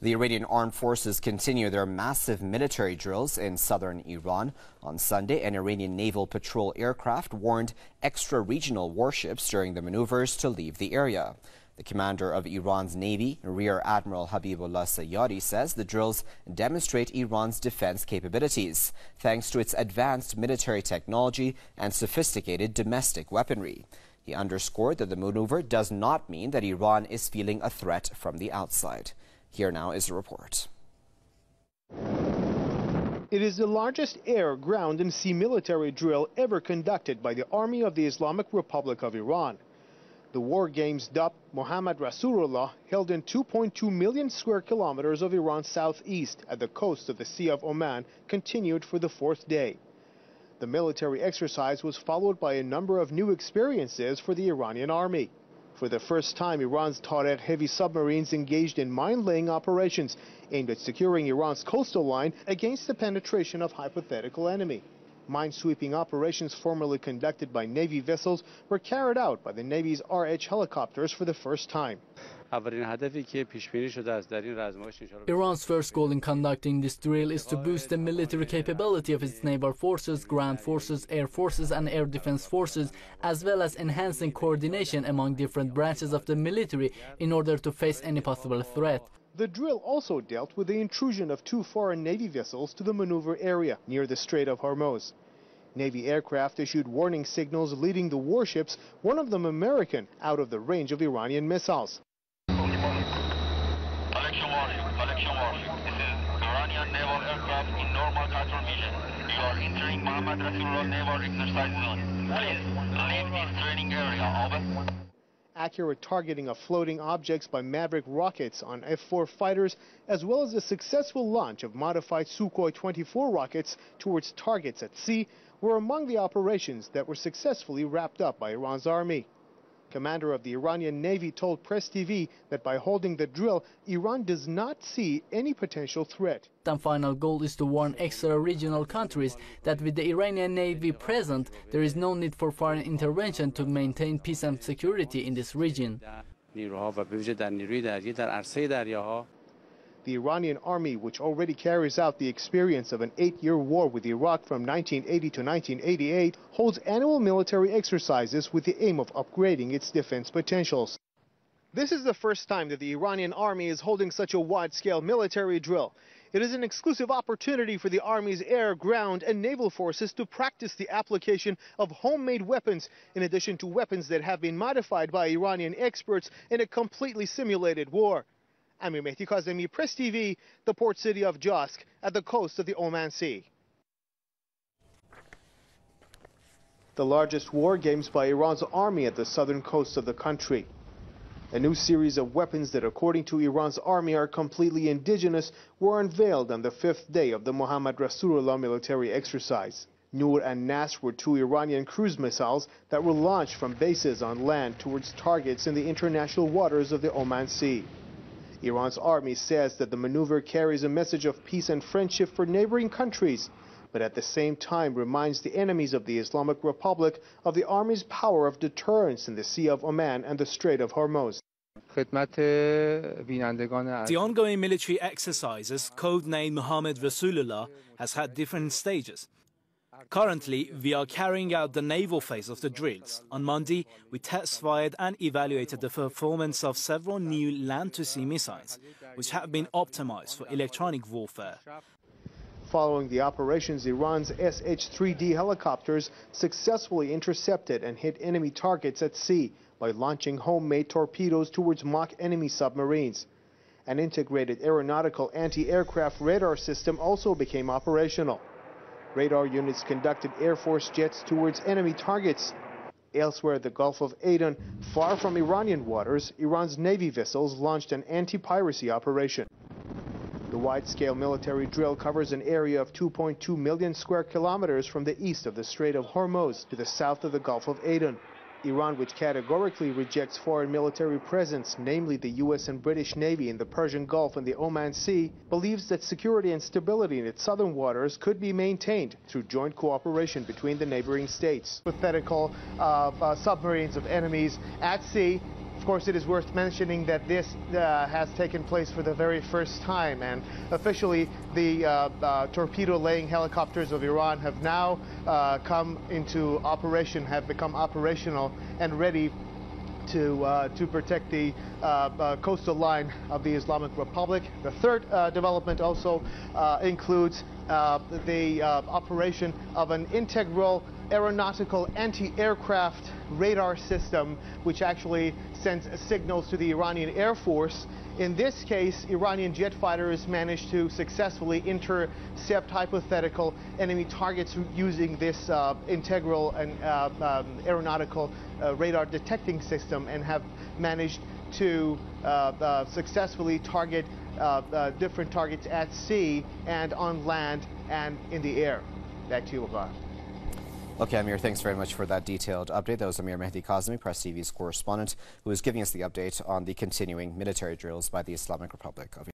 The Iranian armed forces continue their massive military drills in southern Iran. On Sunday, an Iranian naval patrol aircraft warned extra-regional warships during the maneuvers to leave the area. The commander of Iran's Navy, Rear Admiral Habibullah Sayyadi, says the drills demonstrate Iran's defense capabilities, thanks to its advanced military technology and sophisticated domestic weaponry. He underscored that the maneuver does not mean that Iran is feeling a threat from the outside. Here now is the report. It is the largest air, ground and sea military drill ever conducted by the Army of the Islamic Republic of Iran. The war games dubbed Mohammad Rasulullah, held in 2.2 million square kilometers of Iran's southeast at the coast of the Sea of Oman, continued for the fourth day. The military exercise was followed by a number of new experiences for the Iranian army. For the first time, Iran's Tareq heavy submarines engaged in mine-laying operations aimed at securing Iran's coastal line against the penetration of hypothetical enemy. Mine-sweeping operations formerly conducted by Navy vessels were carried out by the Navy's RH helicopters for the first time. Iran's first goal in conducting this drill is to boost the military capability of its naval forces, ground forces, air forces and air defense forces, as well as enhancing coordination among different branches of the military in order to face any possible threat. The drill also dealt with the intrusion of two foreign Navy vessels to the maneuver area near the Strait of Hormuz. Navy aircraft issued warning signals leading the warships, one of them American, out of the range of Iranian missiles. Collection warship. This is Iranian naval aircraft in normal control vision. You are entering Mohammad Rasulullah naval exercise zone. Please leave this training area. Over. Accurate targeting of floating objects by Maverick rockets on F-4 fighters, as well as the successful launch of modified Sukhoi 24 rockets towards targets at sea, were among the operations that were successfully wrapped up by Iran's army. Commander of the Iranian Navy told Press TV that by holding the drill, Iran does not see any potential threat. The final goal is to warn extra-regional countries that with the Iranian Navy present, there is no need for foreign intervention to maintain peace and security in this region. The Iranian army, which already carries out the experience of an 8-year war with Iraq from 1980 to 1988, holds annual military exercises with the aim of upgrading its defense potentials. This is the first time that the Iranian army is holding such a wide-scale military drill. It is an exclusive opportunity for the army's air, ground and naval forces to practice the application of homemade weapons, in addition to weapons that have been modified by Iranian experts in a completely simulated war. Amir Mehdi Kazemi, Press TV, the port city of Josk at the coast of the Oman Sea. The largest war games by Iran's army at the southern coast of the country. A new series of weapons that, according to Iran's army, are completely indigenous were unveiled on the fifth day of the Mohammad Rasulullah military exercise. Noor and Nasr were two Iranian cruise missiles that were launched from bases on land towards targets in the international waters of the Oman Sea. Iran's army says that the maneuver carries a message of peace and friendship for neighboring countries, but at the same time reminds the enemies of the Islamic Republic of the army's power of deterrence in the Sea of Oman and the Strait of Hormuz. The ongoing military exercises, codenamed Mohammad Rasulullah, has had different stages. Currently, we are carrying out the naval phase of the drills. On Monday, we test-fired and evaluated the performance of several new land-to-sea missiles, which have been optimized for electronic warfare. Following the operations, Iran's SH-3D helicopters successfully intercepted and hit enemy targets at sea by launching homemade torpedoes towards mock enemy submarines. An integrated aeronautical anti-aircraft radar system also became operational. Radar units conducted Air Force jets towards enemy targets. Elsewhere, the Gulf of Aden, far from Iranian waters, Iran's Navy vessels launched an anti-piracy operation. The wide-scale military drill covers an area of 2.2 million square kilometers from the east of the Strait of Hormuz to the south of the Gulf of Aden. Iran, which categorically rejects foreign military presence, namely the U.S. and British Navy in the Persian Gulf and the Oman Sea, believes that security and stability in its southern waters could be maintained through joint cooperation between the neighboring states. Hypothetical submarines of enemies at sea Of course, it is worth mentioning that this has taken place for the very first time, and officially the torpedo-laying helicopters of Iran have now come into operation, have become operational and ready to protect the coastal line of the Islamic Republic. The third development also includes the operation of an integral aeronautical anti-aircraft radar system, which actually sends signals to the Iranian Air Force. In this case, Iranian jet fighters managed to successfully intercept hypothetical enemy targets using this integral and aeronautical radar detecting system, and have managed to successfully target different targets at sea and on land and in the air. Back to you, Lavar. Okay, Amir, thanks very much for that detailed update. That was Amir Mehdi Kazemi, Press TV's correspondent, who was giving us the update on the continuing military drills by the Islamic Republic of Iran.